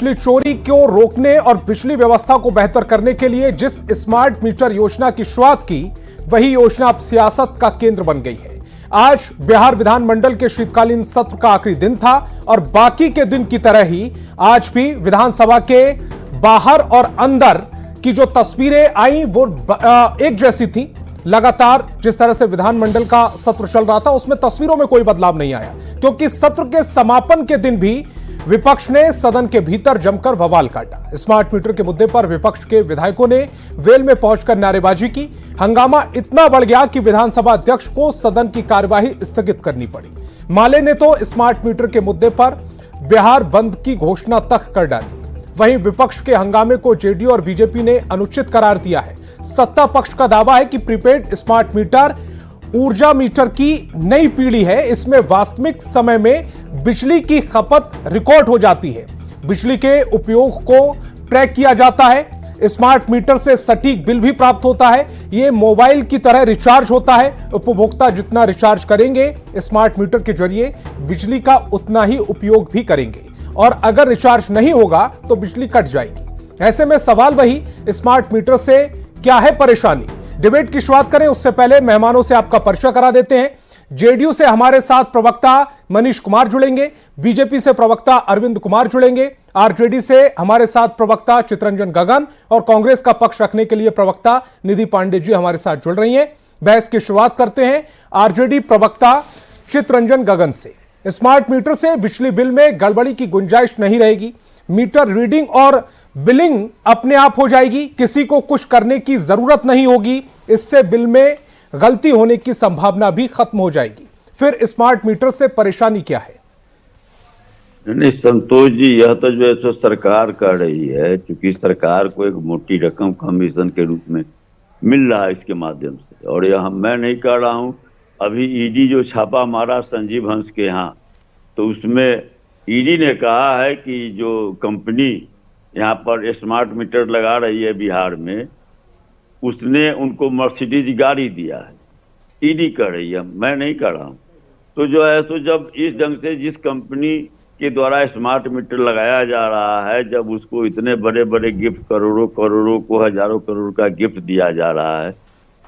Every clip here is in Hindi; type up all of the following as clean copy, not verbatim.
बिजली चोरी को रोकने और बिजली व्यवस्था को बेहतर करने के लिए जिस स्मार्ट मीटर योजना की शुरुआत की, वही योजना अब सियासत का केंद्र बन गई है। आज बिहार विधानमंडल के शीतकालीन सत्र का आखिरी दिन था और बाकी के दिन की तरह ही आज भी विधानसभा के बाहर और अंदर की जो तस्वीरें आई वो एक जैसी थी। लगातार जिस तरह से विधानमंडल का सत्र चल रहा था उसमें तस्वीरों में कोई बदलाव नहीं आया, क्योंकि सत्र के समापन के दिन भी विपक्ष ने सदन के भीतर जमकर बवाल काटा। स्मार्ट मीटर के मुद्दे पर विपक्ष के विधायकों ने वेल में पहुंचकर नारेबाजी की। हंगामा इतना बढ़ गया कि विधानसभा अध्यक्ष को सदन की कार्यवाही स्थगित करनी पड़ी। माले ने तो स्मार्ट मीटर के मुद्दे पर बिहार बंद की घोषणा तक कर डाली। वहीं विपक्ष के हंगामे को जेडीयू और बीजेपी ने अनुचित करार दिया है। सत्ता पक्ष का दावा है कि प्रीपेड स्मार्ट मीटर ऊर्जा मीटर की नई पीढ़ी है। इसमें वास्तविक समय में बिजली की खपत रिकॉर्ड हो जाती है, बिजली के उपयोग को ट्रैक किया जाता है। स्मार्ट मीटर से सटीक बिल भी प्राप्त होता है। यह मोबाइल की तरह रिचार्ज होता है। उपभोक्ता जितना रिचार्ज करेंगे स्मार्ट मीटर के जरिए बिजली का उतना ही उपयोग भी करेंगे, और अगर रिचार्ज नहीं होगा तो बिजली कट जाएगी। ऐसे में सवाल वही, स्मार्ट मीटर से क्या है परेशानी? डिबेट की शुरुआत करें उससे पहले मेहमानों से आपका परिचय करा देते हैं। जेडीयू से हमारे साथ प्रवक्ता मनीष कुमार जुड़ेंगे, बीजेपी से प्रवक्ता अरविंद कुमार जुड़ेंगे, आरजेडी से हमारे साथ प्रवक्ता चितरंजन गगन और कांग्रेस का पक्ष रखने के लिए प्रवक्ता निधि पांडे जी हमारे साथ जुड़ रही हैं। बहस की शुरुआत करते हैं आरजेडी प्रवक्ता चितरंजन गगन से। स्मार्ट मीटर से बिजली बिल में गड़बड़ी की गुंजाइश नहीं रहेगी। मीटर रीडिंग और बिलिंग अपने आप हो जाएगी, किसी को कुछ करने की जरूरत नहीं होगी। इससे बिल में गलती होने की संभावना भी खत्म हो जाएगी। फिर स्मार्ट मीटर से परेशानी क्या है? नहीं संतोष जी, यह तो जो है सो सरकार कर रही है, क्योंकि सरकार को एक मोटी रकम कमीशन के रूप में मिल रहा है इसके माध्यम से। और यह मैं नहीं कर रहा हूं। अभी ईडी जो छापा मारा संजीव हंस के यहाँ, तो उसमें ईडी ने कहा है कि जो कंपनी यहाँ पर स्मार्ट मीटर लगा रही है बिहार में, उसने उनको मर्सिडीज गाड़ी दिया है। ईडी कर रही है, मैं नहीं कर रहा हूँ। तो जो है सो जब इस ढंग से जिस कंपनी के द्वारा स्मार्ट मीटर लगाया जा रहा है, जब उसको इतने बड़े बड़े गिफ्ट, करोड़ों करोड़ों को हजारों करोड़ का गिफ्ट दिया जा रहा है,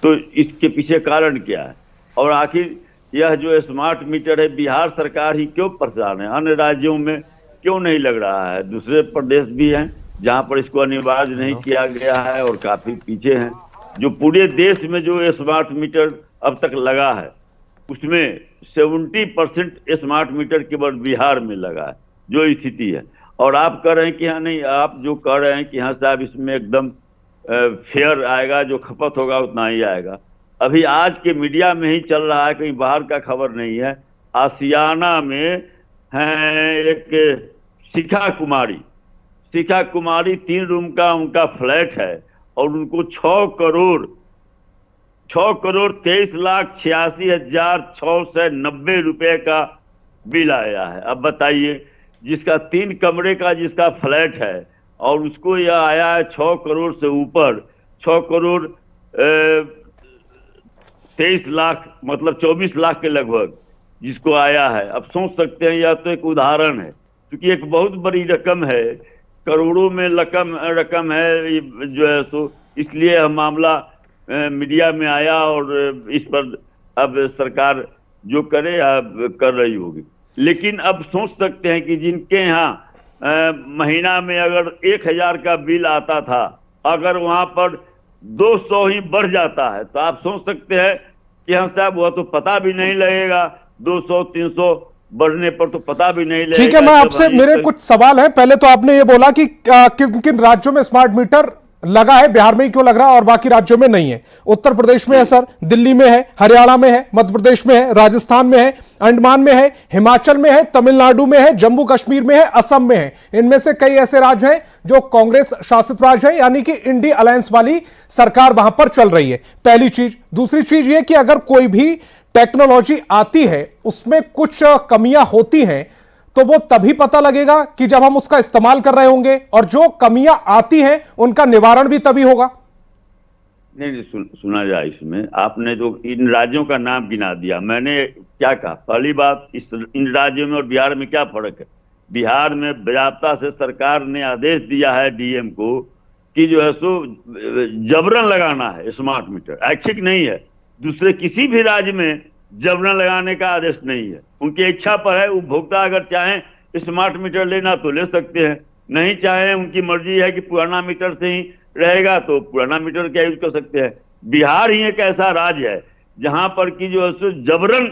तो इसके पीछे कारण क्या है? और आखिर यह जो स्मार्ट मीटर है, बिहार सरकार ही क्यों परेशान है? अन्य राज्यों में क्यों नहीं लग रहा है? दूसरे प्रदेश भी हैं जहां पर इसको अनिवार्य नहीं किया गया है और काफी पीछे हैं। जो पूरे देश में जो स्मार्ट मीटर अब तक लगा है, उसमें 70% स्मार्ट केवल केवल बिहार में लगा है, जो स्थिति है। और आप कह रहे हैं कि हाँ नहीं, आप जो कह रहे हैं कि हाँ साहब इसमें एकदम फेयर आएगा, जो खपत होगा उतना ही आएगा। अभी आज के मीडिया में ही चल रहा है, कहीं बाहर का खबर नहीं है। आसियाना में है एक शिखा कुमारी 3 रूम का उनका फ्लैट है और उनको 6 करोड़ 23,86,690 रुपए का बिल आया है। अब बताइए, जिसका 3 कमरे का जिसका फ्लैट है और उसको यह आया है 6 करोड़ से ऊपर, 6 करोड़ 23 लाख, मतलब 24 लाख के लगभग जिसको आया है। अब सोच सकते हैं, यह तो एक उदाहरण है, क्योंकि एक बहुत बड़ी रकम है, करोड़ों में रकम है जो है सो, इसलिए यह मामला मीडिया में आया और इस पर अब सरकार जो करे अब कर रही होगी। लेकिन अब सोच सकते हैं कि जिनके यहाँ महीना में अगर 1000 का बिल आता था, अगर वहां पर 200 ही बढ़ जाता है, तो आप सोच सकते हैं कि हाँ साहब वह तो पता भी नहीं लगेगा, 200-300 बढ़ने पर तो पता भी नहीं लगेगा। ठीक है, मैं आपसे, मेरे कुछ सवाल है। पहले तो आपने ये बोला कि किन किन राज्यों में स्मार्ट मीटर लगा है, बिहार में ही क्यों लग रहा है और बाकी राज्यों में नहीं है? उत्तर प्रदेश में है सर, दिल्ली में है, हरियाणा में है, मध्य प्रदेश में है, राजस्थान में है, अंडमान में है, हिमाचल में है, तमिलनाडु में है, जम्मू कश्मीर में है, असम में है। इनमें से कई ऐसे राज्य हैं जो कांग्रेस शासित राज्य है, यानी कि इंडी अलायंस वाली सरकार वहां पर चल रही है। पहली चीज। दूसरी चीज ये कि अगर कोई भी टेक्नोलॉजी आती है, उसमें कुछ कमियां होती हैं, तो वो तभी पता लगेगा कि जब हम उसका इस्तेमाल कर रहे होंगे, और जो कमियां आती हैं उनका निवारण भी तभी होगा। नहीं, सुना जाए, इसमें आपने जो इन राज्यों का नाम गिना दिया, मैंने क्या कहा? पहली बात, इन राज्यों में और बिहार में क्या फर्क है? बिहार में बाजाबता से सरकार ने आदेश दिया है डीएम को कि जो है सो जबरन लगाना है स्मार्ट मीटर, ऐच्छिक नहीं है। दूसरे किसी भी राज्य में जबरन लगाने का आदेश नहीं है, उनकी इच्छा पर है। उपभोक्ता अगर चाहें स्मार्ट मीटर लेना तो ले सकते हैं, नहीं चाहें उनकी मर्जी है कि पुराना मीटर से ही रहेगा तो पुराना मीटर का यूज कर सकते हैं। बिहार ही एक ऐसा राज्य है जहां पर कि जो है सो जबरन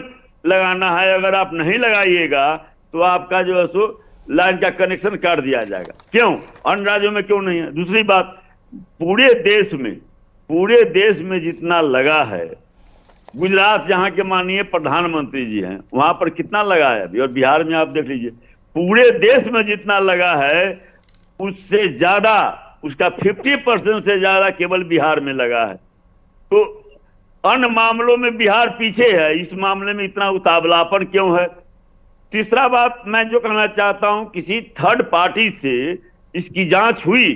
लगाना है, अगर आप नहीं लगाइएगा तो आपका जो है सो लाइन का कनेक्शन काट दिया जाएगा। क्यों? अन्य राज्यों में क्यों नहीं है? दूसरी बात, पूरे देश में जितना लगा है, गुजरात जहां के माननीय प्रधानमंत्री जी हैं वहां पर कितना लगा है अभी, और बिहार में आप देख लीजिए पूरे देश में जितना लगा है उससे ज्यादा, उसका 50% से ज्यादा केवल बिहार में लगा है। तो अन्य मामलों में बिहार पीछे है, इस मामले में इतना उतावलापन क्यों है? तीसरा बात मैं जो कहना चाहता हूं, किसी थर्ड पार्टी से इसकी जांच हुई,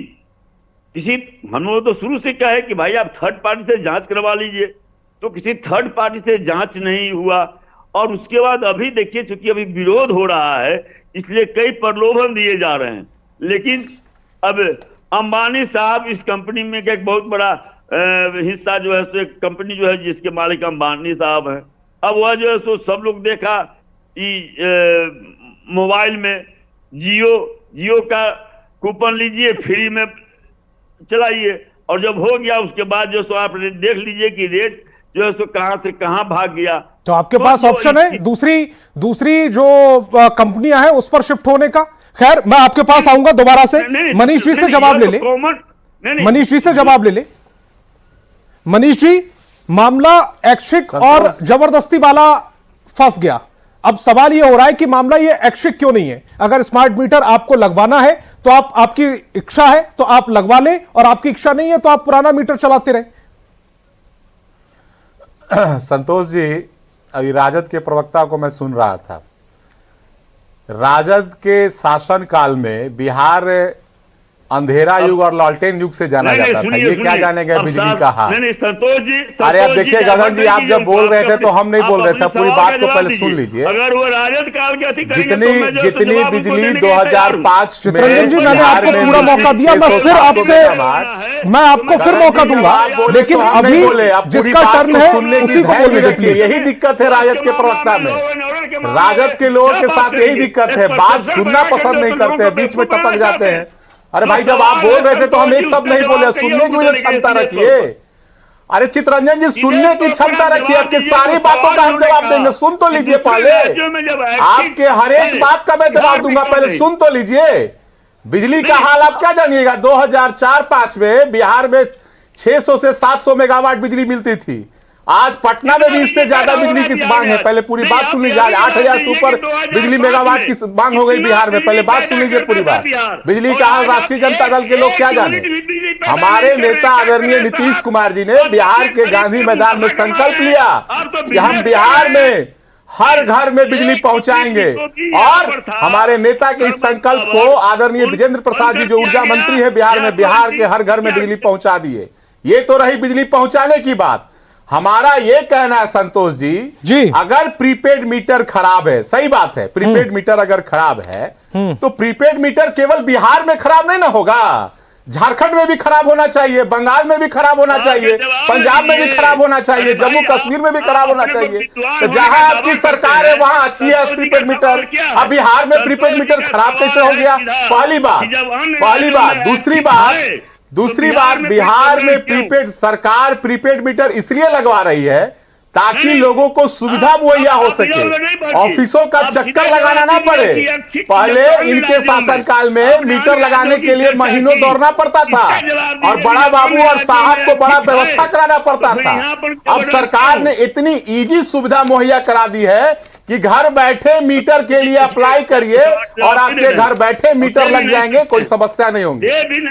हम लोग तो शुरू से कहे कि भाई आप थर्ड पार्टी से जांच करवा लीजिए, तो किसी थर्ड पार्टी से जांच नहीं हुआ। और उसके बाद अभी देखिए, चूंकि अभी विरोध हो रहा है इसलिए कई प्रलोभन दिए जा रहे हैं, लेकिन अब अंबानी साहब इस कंपनी में एक बहुत बड़ा हिस्सा जो है सो एक कंपनी जो है जिसके मालिक अंबानी साहब हैं। अब वह जो है सो सब लोग देखा मोबाइल में जियो का कूपन लीजिए, फ्री में चलाइए, और जब हो गया उसके बाद जो सो आप देख लीजिए कि रेट जो है सो कहां से कहां भाग गया। तो आपके पास ऑप्शन है दूसरी जो कंपनियां हैं उस पर शिफ्ट होने का। खैर, मैं आपके पास आऊंगा दोबारा से। मनीष जी से जवाब ले ले। मनीष जी से जवाब ले ले। मनीष जी, मामला ऐच्छिक और जबरदस्ती वाला फंस गया। अब सवाल यह हो रहा है कि मामला ये ऐच्छिक क्यों नहीं है? अगर स्मार्ट मीटर आपको लगवाना है तो आपकी इच्छा है तो आप लगवा ले, और आपकी इच्छा नहीं है तो आप पुराना मीटर चलाते रहे। संतोष जी, अभी राजद के प्रवक्ता को मैं सुन रहा था। राजद के शासन काल में बिहार अंधेरा युग और लालटेन युग से जाना जाता था। ये क्या जानेगा बिजली का हाल। संतोष जी, अरे अब देखिए गगन जी, आप जब बोल रहे थे तो हम नहीं बोल रहे थे, पूरी बात को पहले सुन लीजिए। अगर वो राजद काल के जितनी बिजली 2005 में मैंने आपको पूरा मौका दिया, मैं आपको फिर मौका दूंगा, लेकिन अभी जिसका टर्न है उसी को बोलने देखिए। यही दिक्कत है राजद के प्रवक्ता में। राजद के लोगों के साथ यही दिक्कत है, बात सुनना पसंद नहीं करते, बीच में टपक जाते हैं। अरे भाई, जब आप बोल रहे थे तो हम एक शब्द नहीं बोले। सुनने की क्षमता रखिए। अरे चितरंजन जी, सुनने की क्षमता रखिए। आपकी सारी बातों का हम जवाब देंगे, सुन तो लीजिए पहले। आपके हर एक बात का मैं जवाब दूंगा, पहले सुन तो लीजिए। बिजली का हाल आप क्या जानिएगा? 2004-05 में बिहार में 600 से 700 मेगावाट बिजली मिलती थी। आज पटना में भी इससे ज्यादा बिजली की मांग है। पहले पूरी बात सुन लीजिए। 8000 से ऊपर बिजली मेगावाट की मांग हो गई बिहार में। पहले बात सुन लीजिए पूरी बात। बिजली का हाल राष्ट्रीय जनता दल के लोग क्या जाने। हमारे नेता आदरणीय नीतीश कुमार जी ने बिहार के गांधी मैदान में संकल्प लिया कि हम बिहार में हर घर में बिजली पहुंचाएंगे, और हमारे नेता के इस संकल्प को आदरणीय विजेंद्र प्रसाद जी जो ऊर्जा मंत्री है बिहार में, बिहार के हर घर में बिजली पहुंचा दिए। ये तो रही बिजली पहुंचाने की बात। हमारा ये कहना है संतोष जी, अगर प्रीपेड मीटर खराब है, सही बात है, प्रीपेड मीटर अगर खराब है तो प्रीपेड मीटर केवल बिहार में खराब नहीं ना होगा, झारखंड में भी खराब होना चाहिए, बंगाल में भी खराब होना चाहिए, पंजाब में भी खराब होना चाहिए, जम्मू कश्मीर में भी खराब होना चाहिए। तो जहां आपकी सरकार है वहां अच्छी है प्रीपेड मीटर। अब बिहार में प्रीपेड मीटर खराब कैसे हो गया? पहली बात। दूसरी बात, बिहार में प्रीपेड, सरकार प्रीपेड मीटर इसलिए लगवा रही है ताकि लोगों को सुविधा मुहैया हो सके, ऑफिसों का चक्कर लगाना ना पड़े। पहले इनके शासनकाल में मीटर लगाने के लिए महीनों दौड़ना पड़ता था और बड़ा बाबू और साहब को बड़ा व्यवस्था कराना पड़ता था। अब सरकार ने इतनी इजी सुविधा मुहैया करा दी है कि घर बैठे मीटर के लिए अप्लाई करिए और आपके घर बैठे मीटर लग जाएंगे, कोई समस्या नहीं होगी।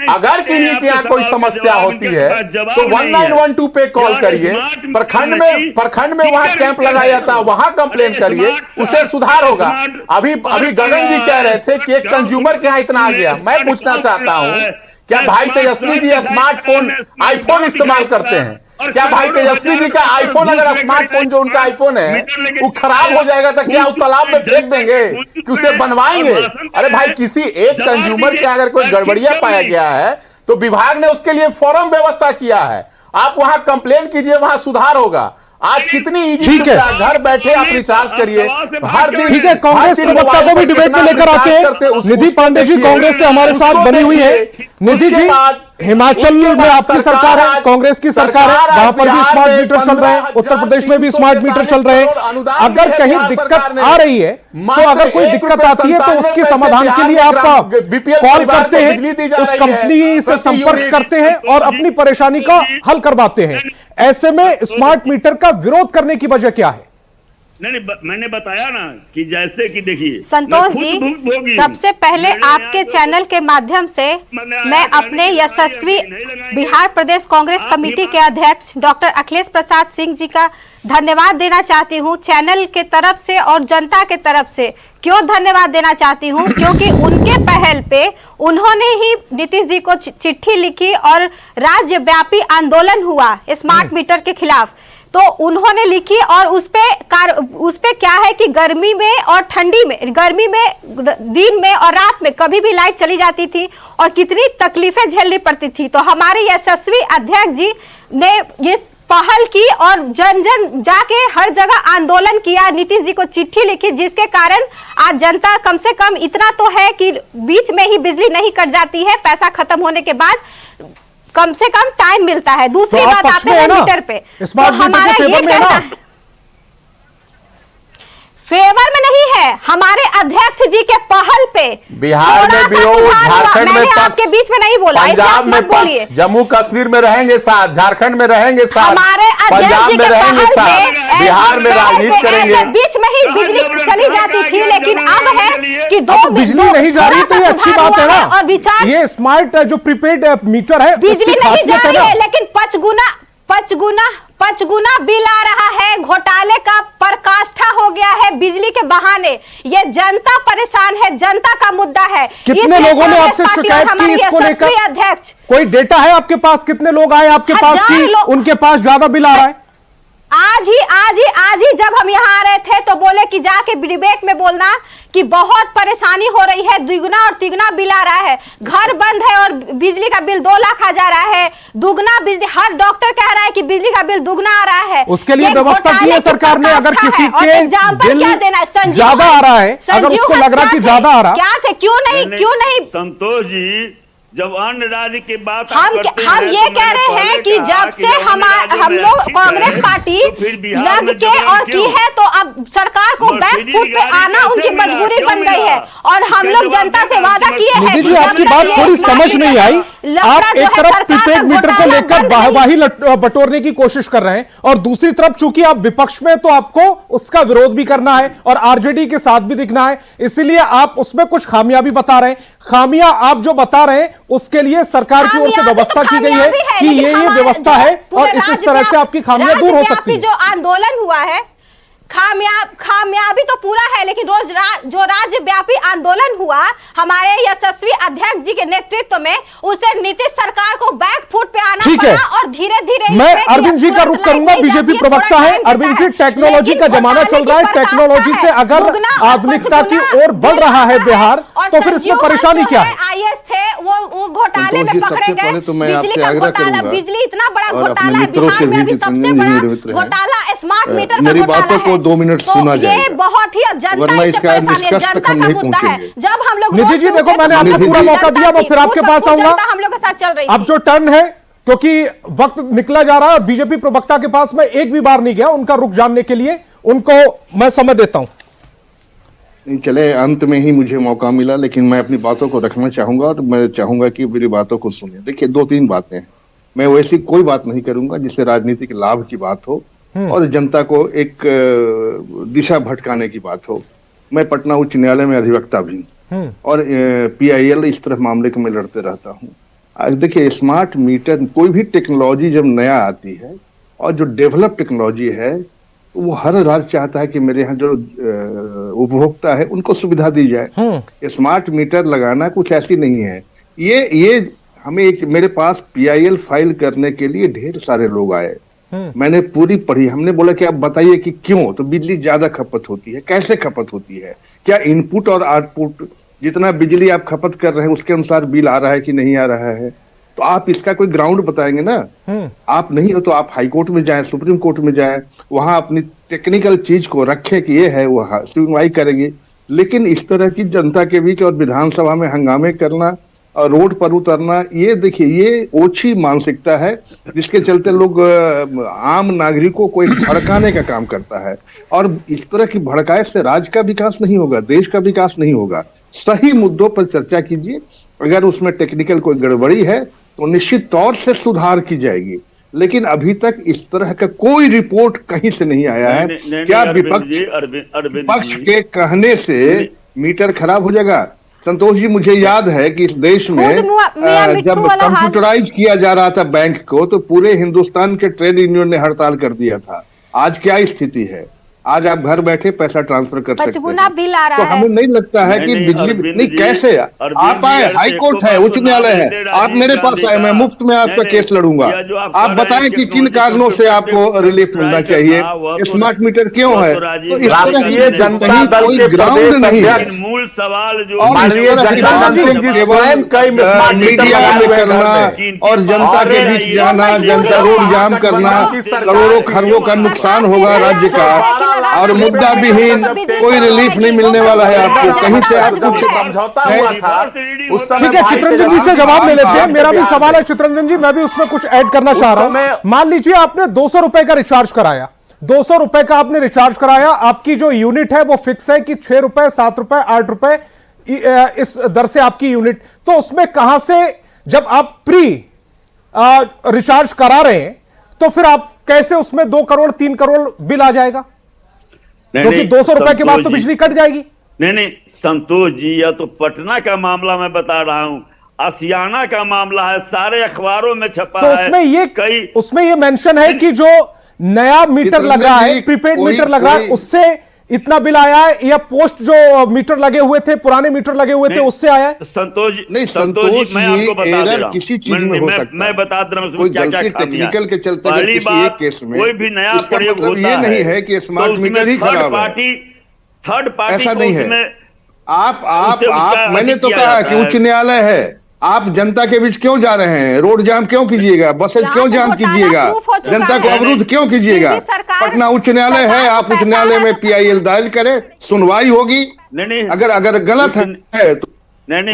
अगर किन्हीं के यहाँ कोई समस्या होती है तो 1912 पे कॉल करिए, प्रखंड में वहां कैंप लगाया जाता है, वहां कंप्लेन करिए, उससे सुधार होगा। अभी गगन जी कह रहे थे कि एक कंज्यूमर के यहाँ इतना आ गया। मैं पूछना चाहता हूं, क्या भाई तेजस्वी जी स्मार्टफोन आईफोन इस्तेमाल करते हैं? क्या भाई तेजस्वी जी का आईफोन, अगर स्मार्टफोन जो उनका आईफोन है वो खराब हो जाएगा तो क्या वो तालाब में फेंक देंगे कि उसे बनवाएंगे? अरे भाई, किसी एक कंज्यूमर के अगर कोई गड़बड़िया पाया गया है तो विभाग ने उसके लिए फॉरम व्यवस्था किया है, आप वहां कंप्लेंट कीजिए, वहां सुधार होगा। आज कितनी इजी, ठीक है, घर बैठे आप रिचार्ज करिए हर दिन। ठीक है, कांग्रेस प्रवक्ता को भी डिबेट में लेकर आते हैं। निधि पांडे जी कांग्रेस से हमारे साथ बनी हुई है। निधि जी, हिमाचल में आपकी सरकार है, कांग्रेस की सरकार है, वहां पर भी स्मार्ट मीटर चल रहे हैं, उत्तर प्रदेश में भी स्मार्ट मीटर चल रहे हैं। अगर कहीं दिक्कत आ रही है तो अगर कोई दिक्कत आती है तो उसके समाधान के लिए आप कॉल करते हैं, उस कंपनी से संपर्क करते हैं और अपनी परेशानी का हल करवाते हैं। ऐसे में स्मार्ट मीटर का विरोध करने की वजह क्या है? नहीं, मैंने बताया ना कि जैसे कि देखिए संतोष जी, सबसे पहले आपके चैनल के माध्यम से मैं अपने यशस्वी बिहार प्रदेश कांग्रेस कमेटी के अध्यक्ष डॉक्टर अखिलेश प्रसाद सिंह जी का धन्यवाद देना चाहती हूं, चैनल के तरफ से और जनता के तरफ से। क्यों धन्यवाद देना चाहती हूं? क्योंकि उनके पहल पे उन्होंने ही नीतीश जी को चिट्ठी लिखी और राज्यव्यापी आंदोलन हुआ स्मार्ट मीटर के खिलाफ, तो उन्होंने लिखी और उस पे क्या है कि गर्मी में और ठंडी में, गर्मी में दिन में और रात में कभी भी लाइट चली जाती थी और कितनी तकलीफें झेलनी पड़ती थी। तो हमारे यशस्वी अध्यक्ष जी ने ये पहल की और जन जन जाके हर जगह आंदोलन किया, नीतीश जी को चिट्ठी लिखी, जिसके कारण आज जनता कम से कम इतना तो है कि बीच में ही बिजली नहीं कट जाती है, पैसा खत्म होने के बाद कम से कम टाइम मिलता है। दूसरी बात आते हैं मीटर पे, तो हमारा ये कहना है फेवर में नहीं है, हमारे अध्यक्ष जी के पहल पे बिहार में विरोध, झारखंड में आपके बीच में नहीं बोला, पंजाब में पक्ष, जम्मू कश्मीर में रहेंगे साथ, झारखंड में रहेंगे साथ, हमारे पंजाब में रहेंगे साथ, बिहार में राजनीति करेंगे। बीच में ही बिजली चली जाती थी, लेकिन अब है कि बिजली नहीं जा रही, तो ये अच्छी बात है ना। और ये स्मार्ट जो प्रीपेड मीटर है, बिजली नहीं जा रही है, लेकिन 5 गुना बिल आ रहा है। घोटाले का पराकाष्ठा हो गया है बिजली के बहाने। ये जनता परेशान है, जनता का मुद्दा है। कितने लोगों ने आपसे शिकायत की इसको लेकर? अध्यक्ष, कोई डेटा है आपके पास? कितने लोग आए आपके पास कि उनके पास ज्यादा बिल आ रहा है? आज ही जब हम यहाँ आ रहे थे तो बोले कि जाके डिबेट में बोलना कि बहुत परेशानी हो रही है, दुगना और तिगुना बिल आ रहा है, घर बंद है और बिजली का बिल 2 लाख आ जा रहा है, दुगना बिजली, हर डॉक्टर कह रहा है कि बिजली का बिल दुगना आ रहा है। उसके लिए व्यवस्था की है सरकार ने। अगर किसी के बिल ज्यादा आ रहा है, अगर उसको लग रहा है कि ज्यादा आ रहा, क्या थे, क्यों नहीं संतोष जी, जब अन्य राज्य की बात हम ये कह रहे हैं कि जब से हम लोग कांग्रेस पार्टी लग के और की है, तो अब सरकार को बैक फुट पे आना उनकी मजबूरी बन गई है और हम लोग जनता से वादा किए हैं। निधि जी, आपकी बात थोड़ी समझ नहीं आई। आप एक तरफ प्रीपेड मीटर को लेकर वाहवाही बटोरने की कोशिश कर रहे हैं और दूसरी तरफ चूंकि आप विपक्ष में, तो आपको उसका विरोध भी करना है और आरजेडी के साथ भी दिखना है, इसीलिए आप उसमें कुछ खामियां भी बता रहे हैं। खामियां आप जो बता रहे हैं उसके लिए सरकार की ओर से व्यवस्था की गई है कि ये व्यवस्था है और इस तरह से आपकी खामियां दूर हो सकती है। जो आंदोलन हुआ है, खामियाबी तो पूरा है, लेकिन जो राज्यव्यापी आंदोलन हुआ हमारे यशस्वी अध्यक्ष जी के नेतृत्व में, उसे नीतीश सरकार को बैक फुट पे आना पड़ा और धीरे-धीरे मैं अरविंद जी का रुख करूंगा। बीजेपी प्रवक्ता है अरविंद जी, टेक्नोलॉजी का जमाना चल रहा है, टेक्नोलॉजी से अगर आधुनिकता की ओर बढ़ रहा है बिहार, तो फिर इसमें परेशानी क्या है? आईएएस थे, वो घोटाले में पकड़े गए, बिजली का घोटाला, बिजली इतना बड़ा घोटाला है बिहार में, अभी सबसे बड़ा घोटाला स्मार्ट मीटर का घोटाला है। 2 मिनट सुना जाएगा, ये बहुत ही जनता से परेशानी है, जनता का मुद्दा है। जब हम लोग निधि जी देखो, मैंने आपको पूरा मौका दिया, मैं फिर आपके पास आऊंगा। हम लोग के साथ चल रही है। अब जो टर्न है, क्योंकि वक्त निकला जा रहा है, बीजेपी प्रवक्ता के पास मैं एक भी बार नहीं गया उनका रुख जानने के लिए, उनको मैं समय देता हूं। नहीं चले, अंत में ही मुझे मौका मिला, लेकिन मैं अपनी बातों को रखना चाहूंगा और मैं चाहूंगा कि मेरी बातों को सुने। देखिए, 2-3 बातें हैं, मैं वैसी कोई बात नहीं करूंगा जिससे राजनीतिक लाभ की बात हो और जनता को एक दिशा भटकाने की बात हो। मैं पटना उच्च न्यायालय में अधिवक्ता भी हूँ और PIL इस तरह मामले को मैं लड़ते रहता हूँ। आज देखिए, स्मार्ट मीटर, कोई भी टेक्नोलॉजी जब नया आती है और जो डेवलप टेक्नोलॉजी है, तो वो हर राज्य चाहता है कि मेरे यहाँ जो उपभोक्ता है उनको सुविधा दी जाए। स्मार्ट मीटर लगाना कुछ ऐसी नहीं है। ये हमें मेरे पास PIL फाइल करने के लिए ढेर सारे लोग आए मैंने पूरी पढ़ी। हमने बोला कि आप बताइए कि क्यों, तो बिजली ज्यादा खपत होती है, कैसे खपत होती है, क्या इनपुट और आउटपुट जितना बिजली आप खपत कर रहे हैं उसके अनुसार बिल आ रहा है कि नहीं आ रहा है, तो आप इसका कोई ग्राउंड बताएंगे ना। आप नहीं हो तो आप हाई कोर्ट में जाएं, सुप्रीम कोर्ट में जाएं, वहां अपनी टेक्निकल चीज को रखें कि ये है, वो सुनवाई करेंगे। लेकिन इस तरह की जनता के बीच और विधानसभा में हंगामे करना और रोड पर उतरना, ये देखिए ये ओछी मानसिकता है जिसके चलते लोग आम नागरिकों को एक भड़काने का काम करता है। और इस तरह की भड़काए से राज्य का विकास नहीं होगा, देश का विकास नहीं होगा। सही मुद्दों पर चर्चा कीजिए, अगर उसमें टेक्निकल कोई गड़बड़ी है तो निश्चित तौर से सुधार की जाएगी। लेकिन अभी तक इस तरह का कोई रिपोर्ट कहीं से नहीं आया है। क्या विपक्ष के कहने से मीटर खराब हो जाएगा? संतोष जी, मुझे याद है कि इस देश में जब कंप्यूटराइज किया जा रहा था बैंक को, तो पूरे हिंदुस्तान के ट्रेड यूनियन ने हड़ताल कर दिया था। आज क्या स्थिति है? आज आप घर बैठे पैसा ट्रांसफर कर सकते हैं। बिल आ रहा तो हमें नहीं लगता है कि बिजली नहीं, कैसे आप आए, हाई कोर्ट है, उच्च न्यायालय है, आप मेरे पास आए, मैं मुफ्त में आपका केस लड़ूंगा। आप बताएं कि किन कारणों से आपको रिलीफ मिलना चाहिए, स्मार्ट मीटर क्यों है? तो राष्ट्रीय जनता दल के प्रदेश अध्यक्ष मूल सवाल जो माननीय जगदानंद सिंह जी स्वयं कई स्मार्ट मीटर मीडिया में करना और जनता के बीच जाना, जनता रोड जाम करना, करोड़ों खरबों का नुकसान होगा राज्य का, और मुद्दा विहीन कोई रिलीफ नहीं मिलने वाला है आपको कहीं से। आपको समझौता हुआ था उस समय। ठीक है, चित्रंजन जी से जवाब ले लेते हैं। मेरा भी सवाल है चित्रंजन जी, मैं भी उसमें कुछ ऐड करना चाह रहा हूं। मान लीजिए आपने 200 रुपए का रिचार्ज कराया, 200 रुपए का आपने रिचार्ज कराया, आपकी जो यूनिट है वो फिक्स है कि 6 रुपए, 7 रुपए, 8 रुपए इस दर से आपकी यूनिट। तो उसमें कहां से, जब आप प्री रिचार्ज करा रहे हैं तो फिर आप कैसे उसमें 2 करोड़ 3 करोड़ बिल आ जाएगा? क्योंकि 200 रुपए के बाद तो बिजली कट जाएगी। नहीं संतोष जी, यह तो पटना का मामला मैं बता रहा हूं, आसियाना का मामला है, सारे अखबारों में छपा तो है। उसमें ये मेंशन है कि जो नया मीटर लग रहा है, प्रीपेड मीटर लग रहा है, उससे इतना बिल आया है, या पोस्ट जो मीटर लगे हुए थे, पुराने मीटर लगे हुए थे, उससे आया है? संतोष जी, मैं आपको बता दे रहा हूं, किसी चीज में हो सकता है, मैं बता दे रहा हूं कोई गलती टेक्निकल के चलते पहली बात, केस में कोई भी नया प्रयोग होता ये नहीं है कि स्मार्ट मीटर ही खराब है, थर्ड पार्टी ऐसा नहीं है। आप मैंने तो कहा कि उच्च न्यायालय है, आप जनता के बीच क्यों जा रहे हैं? रोड जाम क्यों कीजिएगा? बसेज क्यों जाम कीजिएगा? जनता को अवरुद्ध क्यों कीजिएगा? पटना उच्च न्यायालय है, आप उच्च न्यायालय में PIL दायर करें, सुनवाई होगी। अगर गलत है तो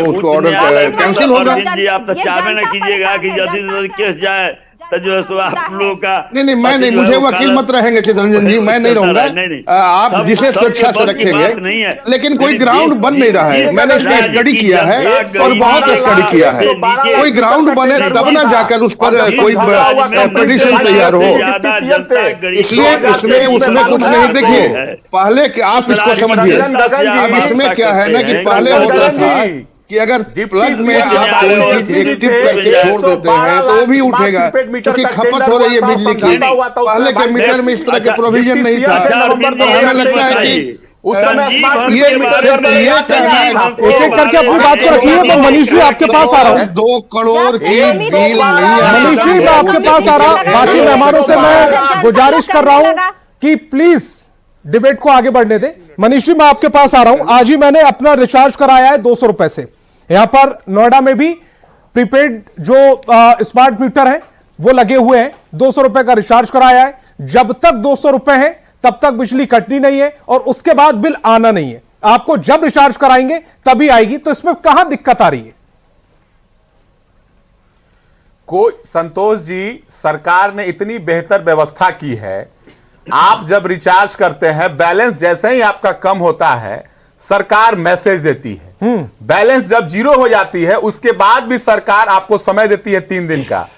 उसको ऑर्डर कैंसिल होगा। आप तो चाहते ना कीजिएगा कि जल्दी से केस जाए, तो जो है आप लोगों का नहीं, मैं नहीं, मुझे वकील मत रहेंगे चित्रंजन जी, मैं नहीं रहूंगा। आप जिसे स्वेच्छा से रखेंगे, लेकिन कोई ग्राउंड बन नहीं रहा है। मैंने इसका स्टडी किया है और बहुत स्टडी किया है। कोई ग्राउंड बने तब ना जाकर उस पर कोई पिटीशन तैयार हो। इसलिए उसमें कुछ नहीं। देखिए, पहले आप इसको समझिए, इसमें क्या है ना कि पहले होता था कि अगर प्लग में आप कोई चीज एक्टिव करके छोड़ देते हैं तो वो भी उठेगा, क्योंकि खपत हो रही है बिजली की। पहले के मीटर में इस तरह के प्रोविजन नहीं था। तो हमें लगता है कि उस समय एक एक करके अपनी बात को रखिए। मैं मनीष जी आपके पास आ रहा हूँ। 2 करोड़ की बिल नहीं है। मनीष जी, मैं आपके पास आ रहा हूँ। बाकी मेहमानों से मैं गुजारिश कर रहा हूँ कि प्लीज डिबेट को आगे बढ़ने दें। मनीष जी, मैं आपके पास आ रहा हूँ। आज ही मैंने अपना रिचार्ज कराया है 200 रुपए से। यहां पर नोएडा में भी प्रीपेड जो स्मार्ट मीटर है वो लगे हुए हैं। 200 रुपए का रिचार्ज कराया है। जब तक 200 रुपए है तब तक बिजली कटनी नहीं है और उसके बाद बिल आना नहीं है। आपको जब रिचार्ज कराएंगे तभी आएगी। तो इसमें कहां दिक्कत आ रही है? कोई संतोष जी, सरकार ने इतनी बेहतर व्यवस्था की है। आप जब रिचार्ज करते हैं, बैलेंस जैसे ही आपका कम होता है सरकार मैसेज देती है। बैलेंस जब 0 हो जाती है उसके बाद भी सरकार आपको समय देती है 3 दिन का।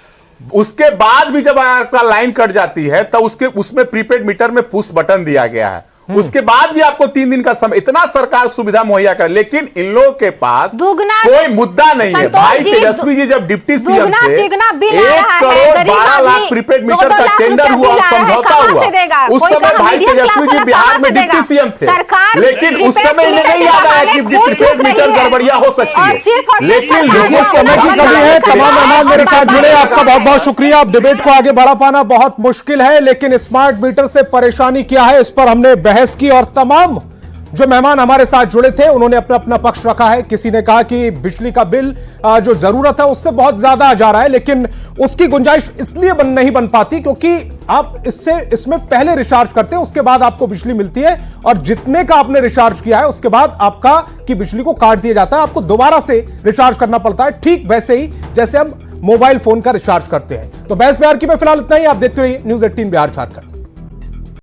उसके बाद भी जब आपका लाइन कट जाती है तो उसमें प्रीपेड मीटर में पुश बटन दिया गया है। उसके बाद भी आपको 3 दिन का समय, इतना सरकार सुविधा मुहैया कर, लेकिन इन लोगों के पास दुगना कोई मुद्दा नहीं है। भाई तेजस्वी जी जब डिप्टी सीएम थे 1,12,00,000 प्रीपेड मीटर का टेंडर हुआ, समझौता हुआ, उस समय भाई तेजस्वी जी बिहार में डिप्टी सीएम थे, लेकिन उस समय इन्हें नहीं याद आया कि प्रीपेड मीटर गड़बड़िया हो सकती है। लेकिन देखिए समय की कमी है। तमाम मेहमान मेरे साथ जुड़े, आपका बहुत बहुत शुक्रिया। अब डिबेट को आगे बढ़ा पाना बहुत मुश्किल है, लेकिन स्मार्ट मीटर से परेशानी क्या है इस पर हमने बहस की और तमाम जो मेहमान हमारे साथ जुड़े थे उन्होंने अपना अपना पक्ष रखा है। किसी ने कहा कि बिजली का बिल जो जरूरत है उससे बहुत ज्यादा आ जा रहा है, लेकिन उसकी गुंजाइश इसलिए नहीं बन पाती क्योंकि आप इसमें पहले रिचार्ज करते हैं, उसके बाद आपको बिजली मिलती है, और जितने का आपने रिचार्ज किया है उसके बाद आपका की बिजली को काट दिया जाता है, आपको दोबारा से रिचार्ज करना पड़ता है, ठीक वैसे ही जैसे हम मोबाइल फोन का रिचार्ज करते हैं। तो बहस बिहार की में फिलहाल इतना ही। आप देखते रहिए न्यूज़ 18 बिहार झारखंड।